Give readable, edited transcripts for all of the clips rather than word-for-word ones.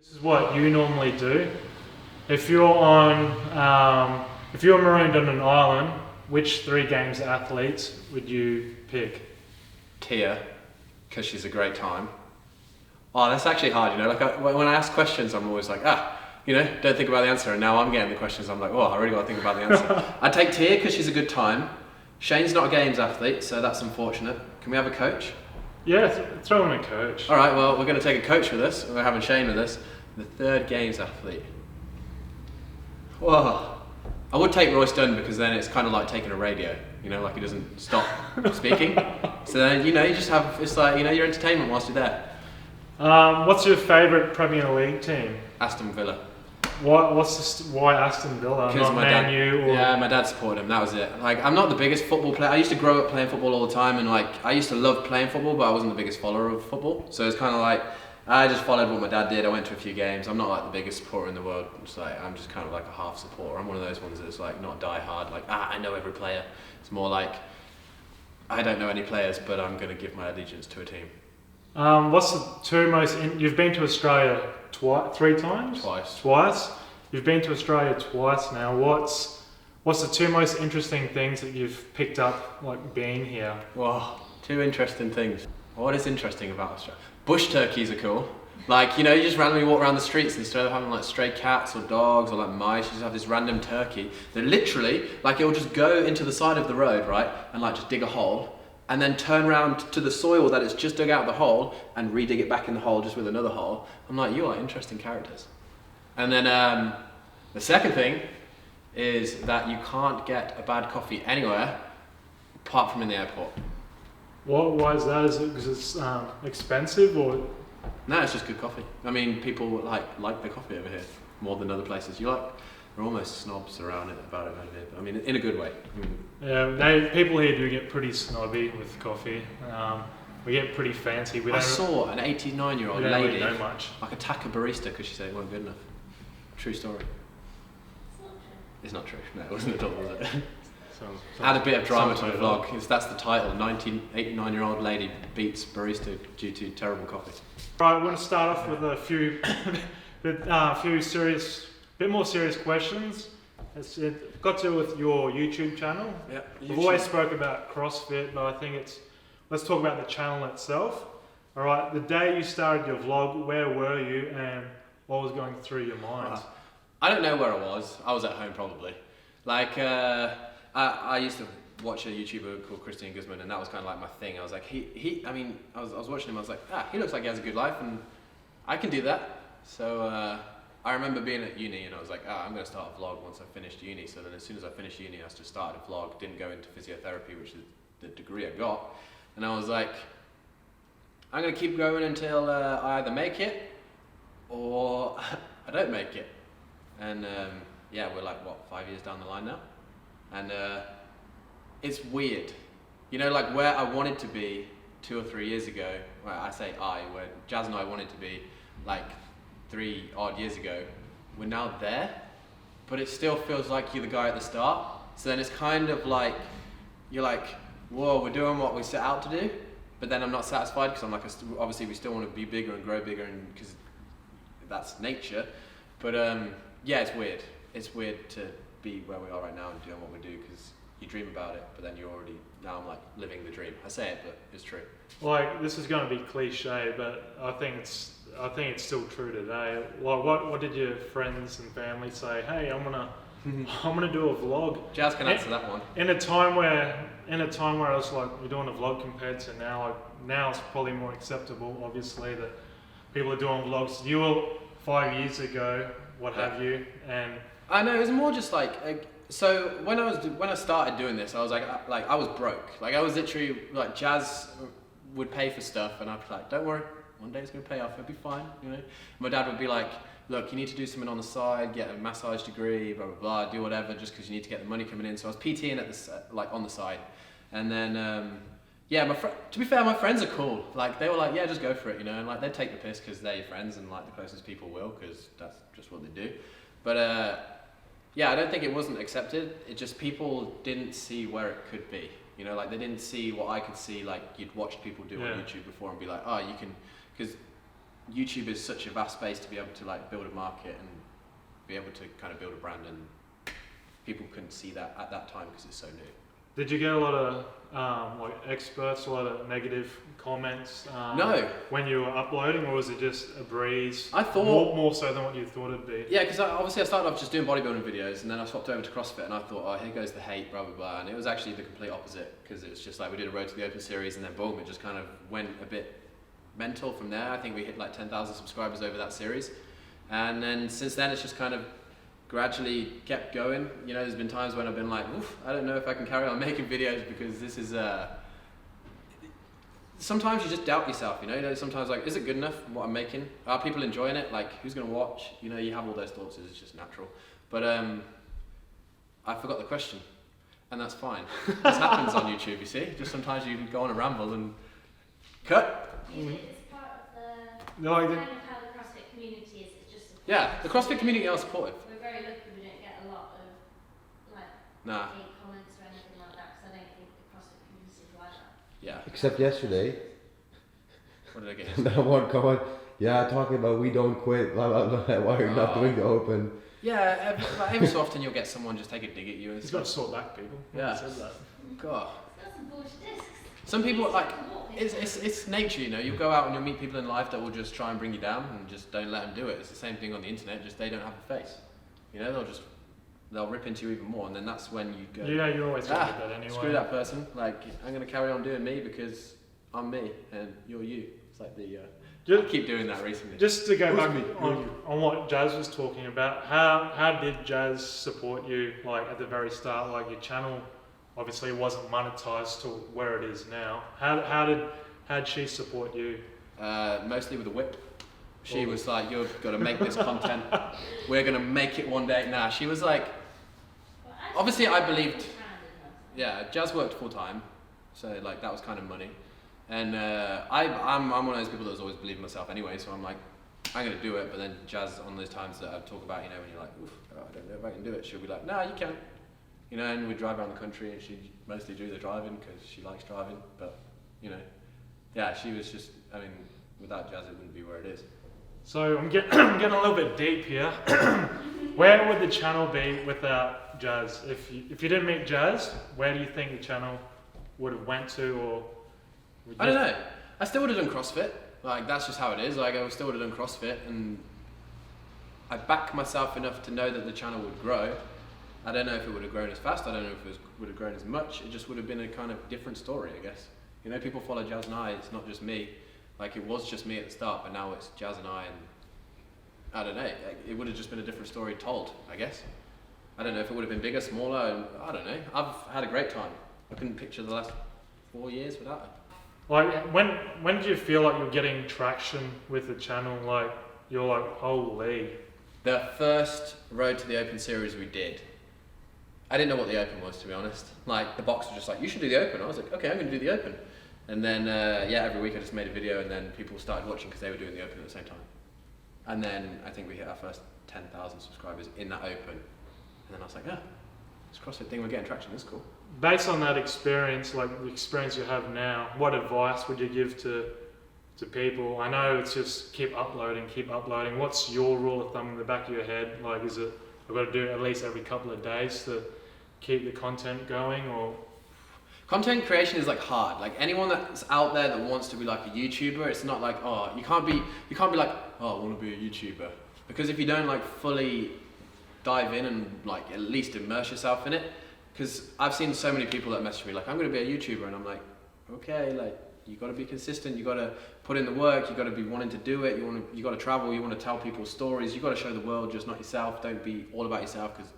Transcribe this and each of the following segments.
This is what you normally do. If you're marooned on an island, which 3 games athletes would you pick? Tia, because she's a great time. Oh, that's actually hard, you know. Like when I ask questions, I'm always like, don't think about the answer. And now I'm getting the questions. I'm like, oh, I really got to think about the answer. I'd take Tia because she's a good time. Shane's not a games athlete, so that's unfortunate. Can we have a coach? Yeah, throw in a coach. All right, well, we're going to take a coach with us. We're having Shane with us. The 3rd games athlete. Whoa. I would take Royce Dunn because then it's kind of like taking a radio, you know, like he doesn't stop speaking. So then, you just have, it's like, your entertainment whilst you're there. What's your favourite Premier League team? Aston Villa. Why Aston Villa? Because not Man U? Or... Yeah, my dad supported him, that was it. Like, I'm not the biggest football player. I used to grow up playing football all the time and like, I used to love playing football, but I wasn't the biggest follower of football. So it's kind of like, I just followed what my dad did. I went to a few games. I'm not like the biggest supporter in the world. I'm just kind of like a half supporter. I'm one of those ones that's like not die hard, like, I know every player. It's more like, I don't know any players, but I'm going to give my allegiance to a team. What's the 2 most... You've been to Australia 3 times? Twice? You've been to Australia twice now. What's the 2 most interesting things that you've picked up, like, being here? Well, 2 interesting things. What is interesting about Australia? Bush turkeys are cool. Like, you just randomly walk around the streets instead of having like stray cats or dogs or like mice, you just have this random turkey that literally, like it will just go into the side of the road, right? And like just dig a hole and then turn around to the soil that it's just dug out of the hole and re-dig it back in the hole just with another hole. I'm like, you are interesting characters. And then the second thing is that you can't get a bad coffee anywhere apart from in the airport. Why is that? Is it because it's expensive or? No, it's just good coffee. I mean, people like the coffee over here more than other places. We're almost snobs around it about it over here. But I mean, in a good way. Yeah, people here do get pretty snobby with coffee. We get pretty fancy. I saw an 89-year-old lady really know much. like attack a barista because she said it wasn't good enough. True story. It's not true. It's not true. No, it wasn't at all, was it? Add a bit of drama to the vlog. That's the title. 89-year-old lady beats barista due to terrible coffee. Right, we're going to start off with a few, bit more serious questions. It's got to do with your YouTube channel. Yeah, We've always spoke about CrossFit, but I think let's talk about the channel itself. All right, the day you started your vlog, where were you and what was going through your mind? I don't know where I was. I was at home probably. Like, I used to watch a YouTuber called Christian Guzman, and that was kind of like my thing. I was like, I was watching him, I was like, he looks like he has a good life, and I can do that. So I remember being at uni, and I was like, I'm going to start a vlog once I finished uni. So then as soon as I finished uni, I just started a vlog, didn't go into physiotherapy, which is the degree I got. And I was like, I'm going to keep going until I either make it, or I don't make it. And we're like, 5 years down the line now? And it's weird, like where I wanted to be 2 or 3 years ago. Well, I say where Jas and I wanted to be like 3 odd years ago. We're now there, but it still feels like you're the guy at the start. So then it's kind of like you're like, whoa, we're doing what we set out to do, but then I'm not satisfied because I'm like, obviously we still want to be bigger and grow bigger, and because that's nature. But it's weird. It's weird to be where we are right now and doing what we do because you dream about it, but then now I'm like living the dream. I say it, but it's true. Like, this is going to be cliche, but I think it's still true today. Like, what did your friends and family say? Hey, I'm gonna do a vlog. Jas can answer that one. In a time where I was like, you're doing a vlog compared to now. Like, now it's probably more acceptable, obviously, that people are doing vlogs. You were 5 years ago, what have you, and I know, it was more just like so when I started doing this, I was like I was broke. Like I was literally like, Jas would pay for stuff and I'd be like, don't worry, one day it's gonna pay off, it'll be fine, My dad would be like, look, you need to do something on the side, get a massage degree, blah blah blah, do whatever, just because you need to get the money coming in. So I was PTing on the side, and then to be fair, my friends are cool. Like they were like, yeah, just go for it, and like they'd take the piss because they're your friends and like the closest people will, because that's just what they do. But I don't think it wasn't accepted. It just, people didn't see where it could be. Like they didn't see what I could see. Like you'd watched people do on YouTube before and be like, oh, you can, because YouTube is such a vast space to be able to like build a market and be able to kind of build a brand, and people couldn't see that at that time because it's so new. Did you get a lot of like experts, a lot of negative comments? No. When you were uploading, or was it just a breeze? I thought more so than what you thought it'd be. Yeah, because obviously I started off just doing bodybuilding videos, and then I swapped over to CrossFit, and I thought, oh, here goes the hate, blah blah blah, and it was actually the complete opposite, because it was just like we did a Road to the Open series, and then boom, it just kind of went a bit mental from there. I think we hit like 10,000 subscribers over that series, and then since then it's just kind of gradually kept going. You know, there's been times when I've been like, oof, I don't know if I can carry on making videos, because this is sometimes you just doubt yourself, you know, sometimes like, is it good enough what I'm making? Are people enjoying it? Like, who's gonna watch? You know, you have all those thoughts, it's just natural. But I forgot the question, and that's fine. This happens on YouTube, you see, just sometimes you go on a ramble and cut. It's part of the No, I kind didn't. of how the CrossFit community is. It's just supportive. Yeah, the CrossFit community are supportive. We're very lucky we don't get a lot of like Nah. hate comments or anything like that, because I don't think the CrossFit community is like that. Yeah. Except yesterday, What did I get into? that one comment, yeah, talking about we don't quit, blah blah blah, why are you not doing the open? Yeah, every so often you'll get someone just take a dig at you and He's got to sort that, people. Yeah. He says that. God. That's some bullshit discs. Some people like it's nature, you know. You'll go out and you'll meet people in life that will just try and bring you down, and just don't let them do it. It's the same thing on the internet. Just they don't have a face. You know, they'll rip into you even more, and then that's when you go. Yeah, you always go with that anyway. Screw that person. Like, I'm gonna carry on doing me because I'm me and you're you. It's like the. I keep doing that recently. Just to go Who's back me? on what Jas was talking about, how did Jas support you, like at the very start? Like your channel obviously wasn't monetized to where it is now. How'd she support you? Mostly with a whip. She was like, "You've got to make this content. We're gonna make it one day." Nah, she was like, obviously I believed. Yeah, Jas worked full time, so like that was kind of money. And I'm one of those people that's always believed in myself anyway, so I'm like, I'm gonna do it. But then Jas, on those times that I talk about, you know, when you're like, oof, I don't know if I can do it, she'll be like, no, you can. You know, and we drive around the country, and she mostly do the driving because she likes driving. But you know, yeah, she was just. I mean, without Jas, it wouldn't be where it is. So I'm getting a little bit deep here. Where would the channel be without Jas? If you didn't meet Jas, where do you think the channel would have went to, or? I don't know. I still would have done CrossFit. Like, that's just how it is. Like, I still would have done CrossFit, and I back myself enough to know that the channel would grow. I don't know if it would have grown as fast. I don't know if it would have grown as much. It just would have been a kind of different story, I guess. You know, people follow Jas and I. It's not just me. Like, it was just me at the start, but now it's Jas and I, and I don't know. It would have just been a different story told, I guess. I don't know if it would have been bigger, smaller. I don't know. I've had a great time. I couldn't picture the last 4 years without it. Like, when did you feel like you're getting traction with the channel? Like, you're like, holy. The first Road to the Open series we did, I didn't know what the Open was, to be honest. Like, the box was just like, you should do the Open. I was like, okay, I'm going to do the Open. And then, yeah, every week I just made a video, and then people started watching because they were doing the Open at the same time. And then I think we hit our first 10,000 subscribers in that Open. And then I was like, yeah, this CrossFit thing, we're getting traction, that's cool. Based on that experience, like the experience you have now, what advice would you give to people? I know it's just keep uploading. What's your rule of thumb in the back of your head? Like, is it I've got to do it at least every couple of days to keep the content going, or? Content creation is like hard. Like, anyone that's out there that wants to be like a YouTuber, it's not like, oh, you can't be like, oh, I want to be a YouTuber, because if you don't like fully dive in and like at least immerse yourself in it. Because I've seen so many people that message me like, I'm going to be a YouTuber, and I'm like, okay, like, you got to be consistent, you got to put in the work, you got to be wanting to do it, you got to travel, you want to tell people stories, you got to show the world, just not yourself. Don't be all about yourself, because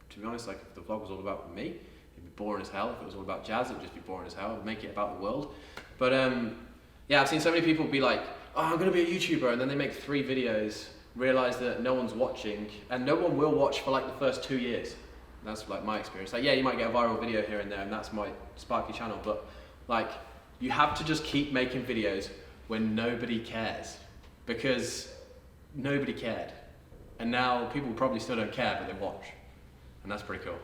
to be honest, like, if the vlog was all about me, it'd be boring as hell. If it was all about Jas, it'd just be boring as hell. It'd make it about the world. But yeah, I've seen so many people be like, oh, I'm going to be a YouTuber, and then they make 3 videos, realize that no one's watching, and no one will watch for like the first 2 years. That's like my experience. Like, yeah, you might get a viral video here and there, and that's my sparky channel, but like, you have to just keep making videos when nobody cares, because nobody cared. And now people probably still don't care, but they watch. And that's pretty cool.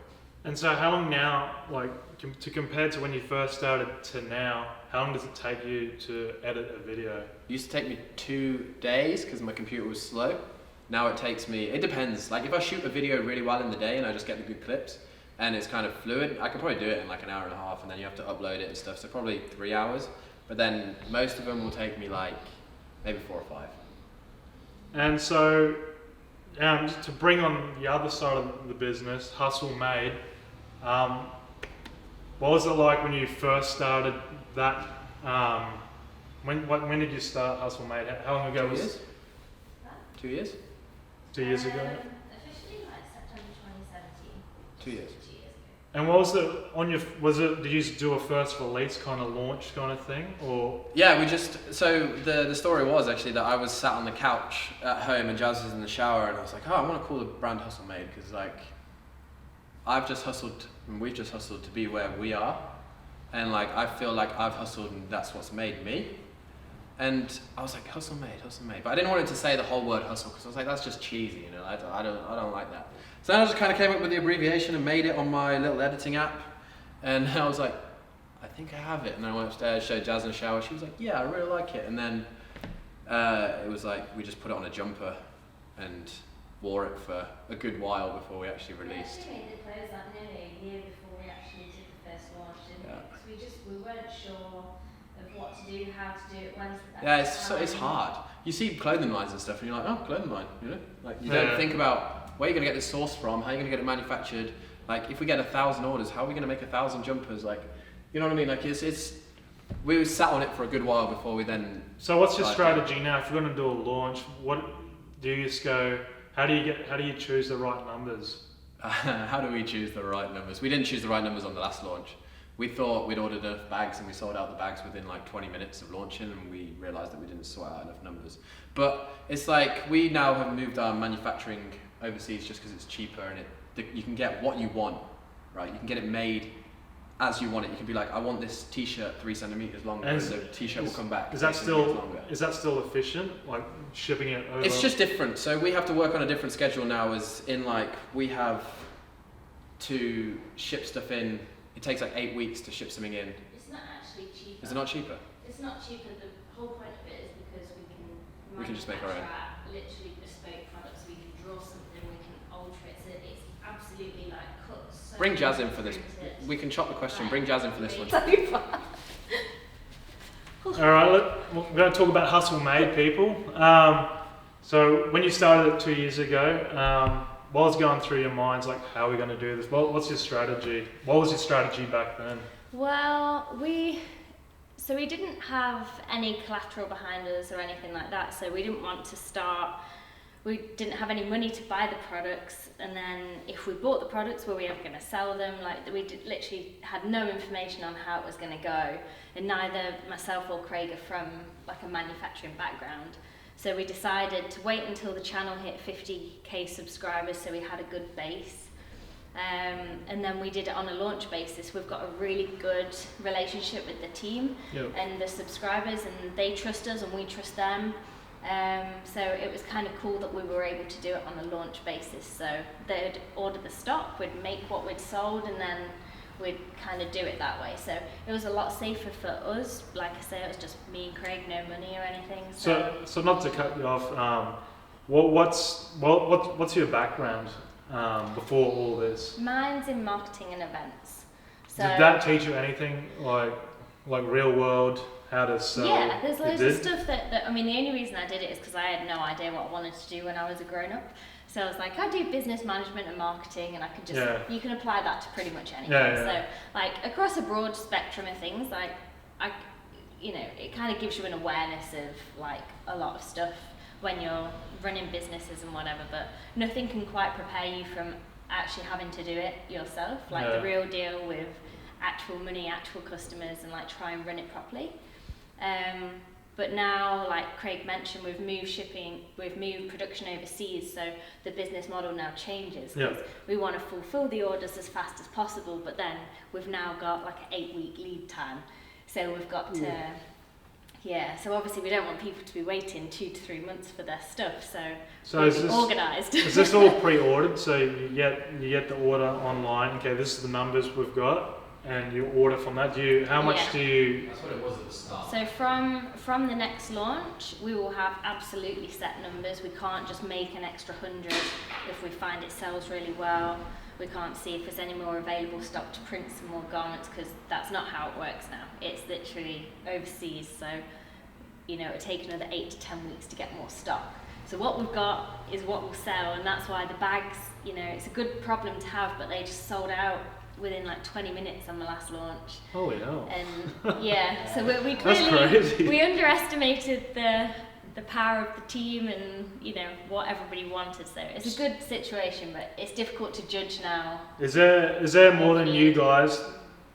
And so how long now, like to compare to when you first started to now, how long does it take you to edit a video? It used to take me 2 days because my computer was slow. Now it takes me, it depends. Like if I shoot a video really well in the day and I just get the good clips and it's kind of fluid, I can probably do it in like an hour and a half, and then you have to upload it and stuff. So probably 3 hours. But then most of them will take me like maybe 4 or 5. And so to bring on the other side of the business, Hustle Made, what was it like when you first started that? When did you start Hustle Made? How long ago 2 was years? it? 2 years? 2 years ago? Officially like September 2017. 2 years. 2 years ago. And what was it on your? Did you do a first release kind of launch kind of thing, or? Yeah, so the story was actually that I was sat on the couch at home and Jas was in the shower, and I was like, oh, I want to call the brand Hustle Made because like I've just hustled and we've just hustled to be where we are, and like I feel like I've hustled and that's what's made me. And I was like, Hustle Made, but I didn't want it to say the whole word hustle because I was like, that's just cheesy, you know. I don't like that. So then I just kind of came up with the abbreviation and made it on my little editing app, and I was like, I think I have it. And I went upstairs, showed Jas in the shower. She was like, yeah, I really like it. And then it was like we just put it on a jumper and wore it for a good while before we actually released. We actually made the clothes like nearly a year before we actually did the first launch, didn't we? Because we weren't sure of what to do, how to do it, when's the best Yeah, it's hard. You see clothing lines and stuff, and you're like, oh, clothing line, you know? Like you don't think about where you're gonna get this source from, how you're gonna get it manufactured. Like if we get 1,000 orders, how are we gonna make 1,000 jumpers? Like, you know what I mean? Like it's we sat on it for a good while before we then. So what's your strategy now? If you're gonna do a launch, what do you just go? How do you choose the right numbers? How do we choose the right numbers? We didn't choose the right numbers on the last launch. We thought we'd ordered enough bags and we sold out the bags within like 20 minutes of launching, and we realised that we didn't sort out enough numbers. But it's like we now have moved our manufacturing overseas just because it's cheaper, and you can get what you want, right? You can get it made as you want it. You can be like, I want this t-shirt 3 centimeters longer, and the t-shirt will come back. Is that still efficient? Like shipping it over? It's just different. So we have to work on a different schedule now, as in like we have to ship stuff in. It takes like 8 weeks to ship something in. It's not actually cheaper. Is it not cheaper? It's not cheaper. The whole point of it is because we can just make our own. literally bespoke products. We can draw something, we can alter it. So it's absolutely like cut. So Bring Jas in for this. We can chop the question. Bring Jas in for this one. So far. All right, we're going to talk about Hustle Made, people. So when you started it 2 years ago, what was going through your minds? Like, how are we going to do this? What's your strategy? What was your strategy back then? Well, we didn't have any collateral behind us or anything like that, so we didn't want to start. We didn't have any money to buy the products, and then if we bought the products, were we ever going to sell them? Like, literally had no information on how it was going to go, and neither myself or Craig are from like a manufacturing background. So we decided to wait until the channel hit 50k subscribers, so we had a good base. And then we did it on a launch basis. We've got a really good relationship with the team and the subscribers, and they trust us and we trust them. So it was kind of cool that we were able to do it on a launch basis. So they'd order the stock, we'd make what we'd sold, and then we'd kind of do it that way. So it was a lot safer for us. Like I say, it was just me and Craig, no money or anything. So not to cut you off, what's your background before all this? Mine's in marketing and events. So did that teach you anything like real world, how to sell? Yeah, there's loads of stuff that I mean, the only reason I did it is because I had no idea what I wanted to do when I was a grown-up. So I was like, I do business management and marketing, and I can just, you can apply that to pretty much anything. So like across a broad spectrum of things, like it kind of gives you an awareness of like a lot of stuff when you're running businesses and whatever, but nothing can quite prepare you from actually having to do it yourself, like the real deal with actual money, actual customers, and like try and run it properly. But now, like Craig mentioned, we've moved production overseas, so the business model now changes. We want to fulfill the orders as fast as possible, but then we've now got like an 8-week lead time. So we've got to Yeah, so obviously we don't want people to be waiting 2 to 3 months for their stuff, so is this organised. Is this all pre-ordered? So you get the order online. Okay, this is the numbers we've got, and you order from that. How much do you? That's what it was at the start. So from the next launch, we will have absolutely set numbers. We can't just make an extra 100 if we find it sells really well. We can't see if there's any more available stock to print some more garments, because that's not how it works now. It's literally overseas, so it'll take another 8 to 10 weeks to get more stock. So what we've got is what will sell, and that's why the bags, it's a good problem to have, but they just sold out within like 20 minutes on the last launch. Holy hell. And yeah, so we That's clearly crazy. we underestimated the power of the team and what everybody wanted. So it's a good situation, but it's difficult to judge now. Is there more than you guys?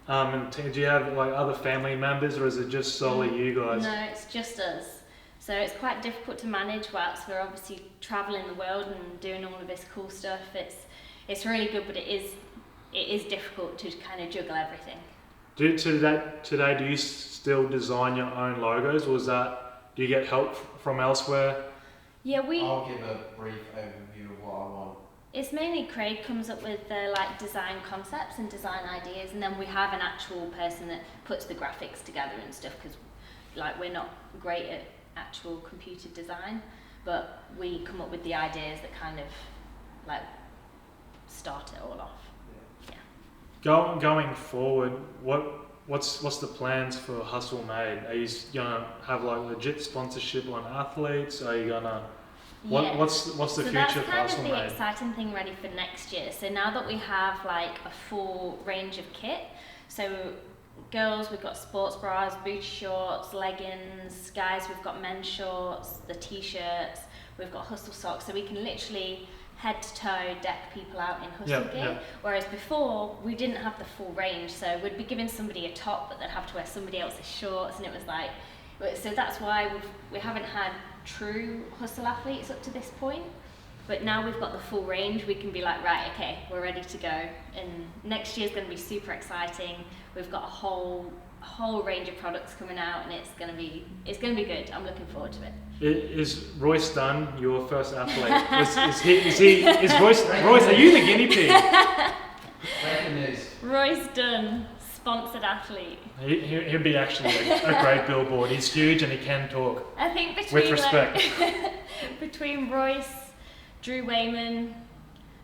And do you have like other family members, or is it just solely you guys? No, it's just us. So it's quite difficult to manage whilst we're obviously traveling the world and doing all of this cool stuff. It's really good, but it is difficult to kind of juggle everything. Today, do you still design your own logos, or do you get help from elsewhere? Yeah, I'll give a brief overview of what I want. It's mainly Craig comes up with the design concepts and design ideas, and then we have an actual person that puts the graphics together and stuff, because we're not great at actual computer design, but we come up with the ideas that kind of start it all off. Yeah. Going forward, what's the plans for Hustle Made? Are you gonna have legit sponsorship on athletes? Are you gonna what's the future for Hustle Made? That's kind of the exciting thing ready for next year. So now that we have a full range of kit, so girls, we've got sports bras, booty shorts, leggings. Guys, we've got men's shorts, the t-shirts. We've got hustle socks, so we can literally head to toe deck people out in hustle gear. Yeah. Whereas before, we didn't have the full range, so we'd be giving somebody a top, but they'd have to wear somebody else's shorts, and it was so that's why we haven't had true hustle athletes up to this point. But now we've got the full range, we can be right, okay, we're ready to go. And next year's going to be super exciting. We've got a whole range of products coming out, and it's going to be good. I'm looking forward to it. Is Royce Dunn your first athlete? is Royce? Are you the guinea pig? Breaking news. Royce Dunn, sponsored athlete. He'd be actually a great billboard. He's huge and he can talk. I think with respect. Between Royce, Drew Wayman,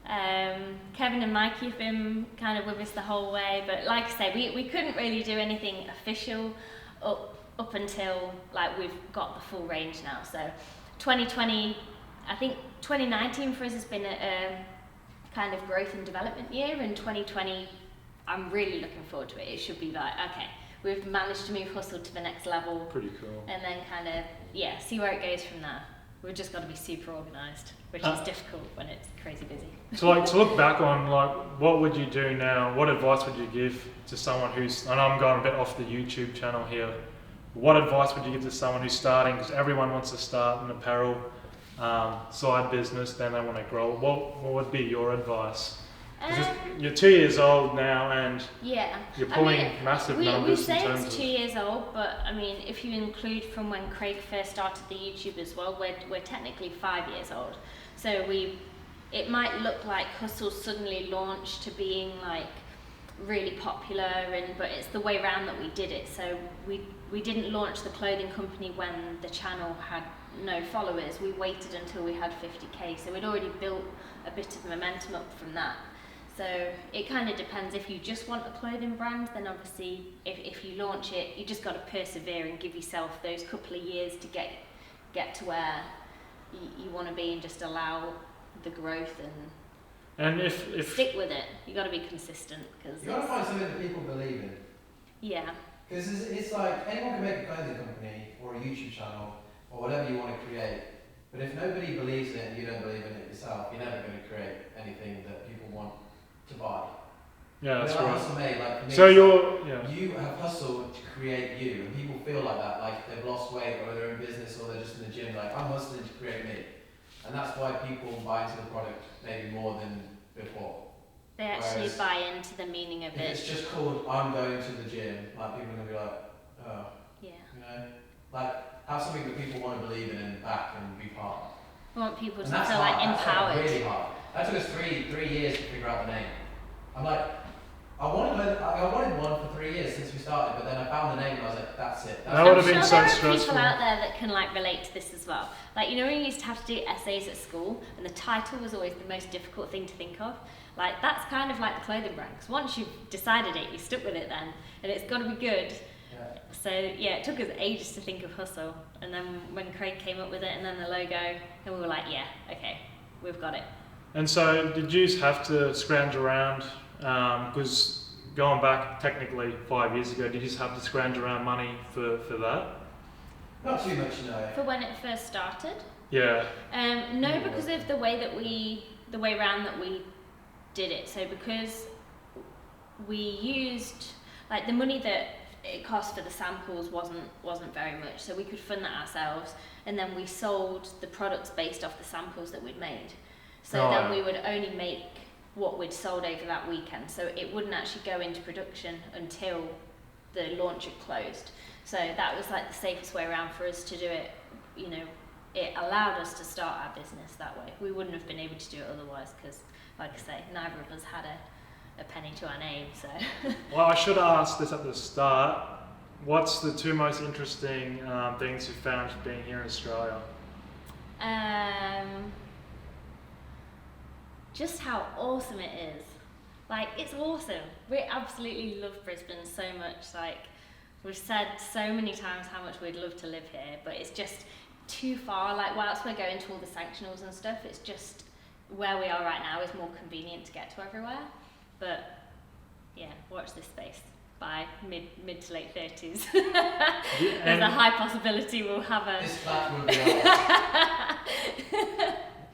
Kevin and Mikey have been kind of with us the whole way, but like I say, we couldn't really do anything official up until we've got the full range now. So 2020, I think 2019 for us has been a kind of growth and development year, and 2020 I'm really looking forward to it. It should be okay, we've managed to move Hustle to the next level. Pretty cool. And then kind of see where it goes from there. We've just got to be super organised, which is difficult when it's crazy busy. So to look back on what would you do now? What advice would you give to someone who's, I know I'm going a bit off the YouTube channel here, what advice would you give to someone who's starting, because everyone wants to start an apparel side business, then they want to grow. What would be your advice? You're 2 years old now, and you're pulling massive numbers. We say it's 2 years old, but if you include from when Craig first started the YouTube as well, we're technically 5 years old. So it might look like Hustle suddenly launched to being really popular, but it's the way around that we did it. So we didn't launch the clothing company when the channel had no followers. We waited until we had 50k, so we'd already built a bit of momentum up from that. So it kind of depends. If you just want a clothing brand, then obviously if you launch it, you just got to persevere and give yourself those couple of years to get to where you want to be, and just allow the growth and if stick with it. You got to be consistent, because you got to find something that people believe in. Yeah. Because it's anyone can make a clothing company or a YouTube channel or whatever you want to create, but if nobody believes in it and you don't believe in it yourself, you're never going to create anything that people want to buy. Yeah, that's right. Hustle Made, for me, so you have hustled to create you, and people feel like that, they've lost weight or they're in business or they're just in the gym, I'm hustling to create me. And that's why people buy into the product maybe more than before. They actually buy into the meaning of it. If it's just called I'm going to the gym, people are going to be like, oh. Yeah. like have something that people want to believe in and back and be part of. I want people to And that's feel hard. like That's empowered. really hard. That took us three years to figure out the name. I'm like, I wanted one for 3 years since we started, but then I found the name and I was like, that's it. That would have I'm been sure so there are stressful. people out there that can like relate to this as well. Like, you know, when you used to have to do essays at school and the title was always the most difficult thing to think of? Like, that's kind of like the clothing brand, because once you've decided it, you're stuck with it then, and it's got to be good. Yeah. So yeah, it took us ages to think of Hustle, and then when Craig came up with it and then the logo, and we were like, yeah, okay, we've got it. And so did you have to scrounge around, because going back technically 5 years ago, did you just have to scrounge around money for that? Not too much, no. For when it first started? Yeah. No, because of the way around that we did it. So because we used, like, the money that it cost for the samples wasn't very much, so we could fund that ourselves, and then we sold the products based off the samples that we'd made. So then we would only make what we'd sold over that weekend, so it wouldn't actually go into production until the launch had closed. So that was like the safest way around for us to do it. You know, it allowed us to start our business that way. We wouldn't have been able to do it otherwise, because, like I say, neither of us had a penny to our name. So. Well, I should have asked this at the start. What's the two most interesting things you found being here in Australia? Just how awesome it is. Like, it's awesome. We absolutely love Brisbane so much. Like, we've said so many times how much we'd love to live here, but it's just too far. Like, whilst we're going to all the sanctionals and stuff, it's just where we are right now is more convenient to get to everywhere. But yeah, watch this space. By mid to late 30s. There's a high possibility we'll have a... This flat will be ours.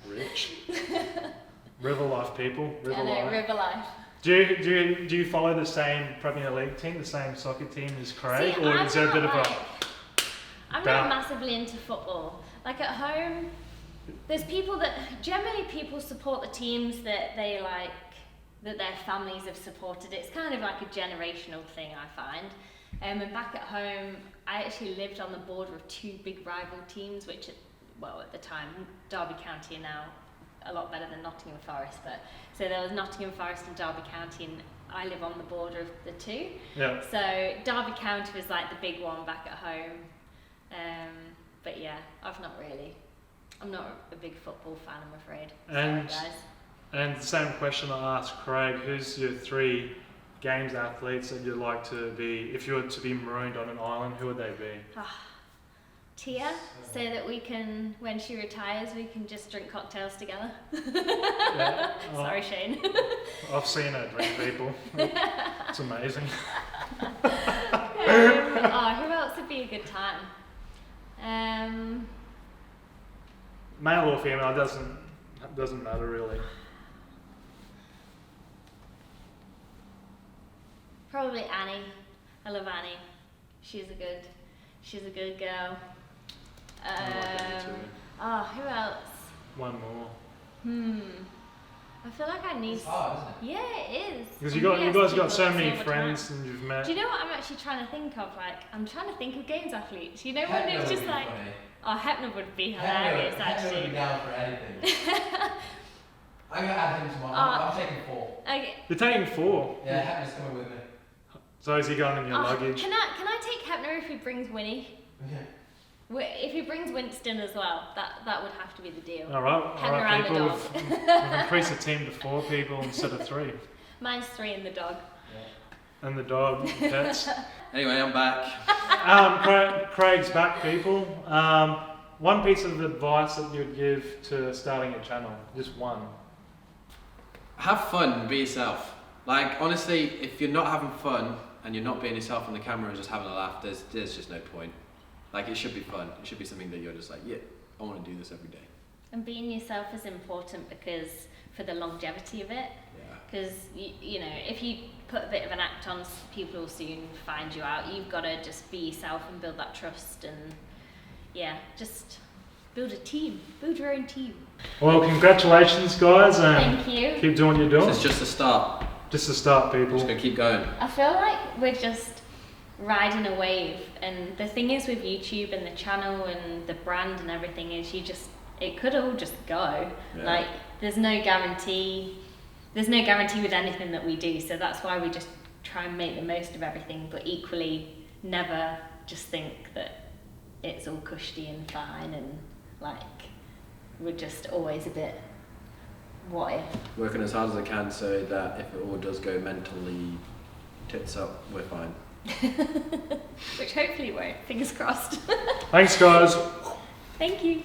Rich. River life, people. River life. River life. Do you follow the same Premier League team, the same soccer team as Craig, See, or is there a bit of a... I'm not massively into football. Like, at home, there's people that... Generally, people support the teams that they like, that their families have supported. It's kind of like a generational thing, I find. And back at home, I actually lived on the border of two big rival teams, which, at the time, Derby County are now a lot better than Nottingham Forest. But so there was Nottingham Forest and Derby County, and I live on the border of the two. Yeah. So Derby County was like the big one back at home. But yeah, I'm not a big football fan, I'm afraid. And sorry, guys. And the same question I asked Craig, who's your 3 games athletes that you'd like to be, if you were to be marooned on an island, who would they be? Tia, so that we can, when she retires, we can just drink cocktails together. Yeah. Sorry, Shane. I've seen her drink, people. It's amazing. Who else would be a good time? Male or female, doesn't matter really. Probably Annie. I love Annie. She's a good girl. Who else? One more. I feel like I need. It's hard, isn't it? Yeah, it is. Because you guys got so many friends and you've met. Do you know what I'm actually trying to think of? Like, I'm trying to think of games athletes. You know when it's just like, Hepner would be hilarious actually. Hepner would be down for anything. I'm gonna add him to my. I'm taking 4. Okay. You're taking 4. Yeah, Hepner's coming with me. So is he going in your luggage? Can I take Hepner if he brings Winnie? Okay. If he brings Winston as well, that would have to be the deal. All right, people. We've increased the team to 4 people instead of 3. Mine's 3 and the dog. Yeah. And the dog, pets. Anyway, I'm back. Craig's back, people. One piece of advice that you'd give to starting a channel, just one. Have fun, be yourself. Like, honestly, if you're not having fun and you're not being yourself on the camera and just having a laugh, there's just no point. Like, it should be fun. It should be something that you're just like, yeah, I want to do this every day. And being yourself is important because for the longevity of it. Because, you know, if you put a bit of an act on, people will soon find you out. You've got to just be yourself and build that trust and, yeah, just build a team. Build your own team. Well, congratulations, guys. And thank you. Keep doing what you're doing. This is just the start. Just the start, people. Just going to keep going. I feel like we're just riding a wave. And the thing is with YouTube and the channel and the brand and everything is it could all just go. Yeah. Like there's no guarantee with anything that we do, so that's why we just try and make the most of everything, but equally never just think that it's all cushy and fine, and like we're just always a bit what if. Working as hard as I can so that if it all does go mentally tits up, we're fine. Which hopefully won't, fingers crossed. Thanks, guys. Thank you.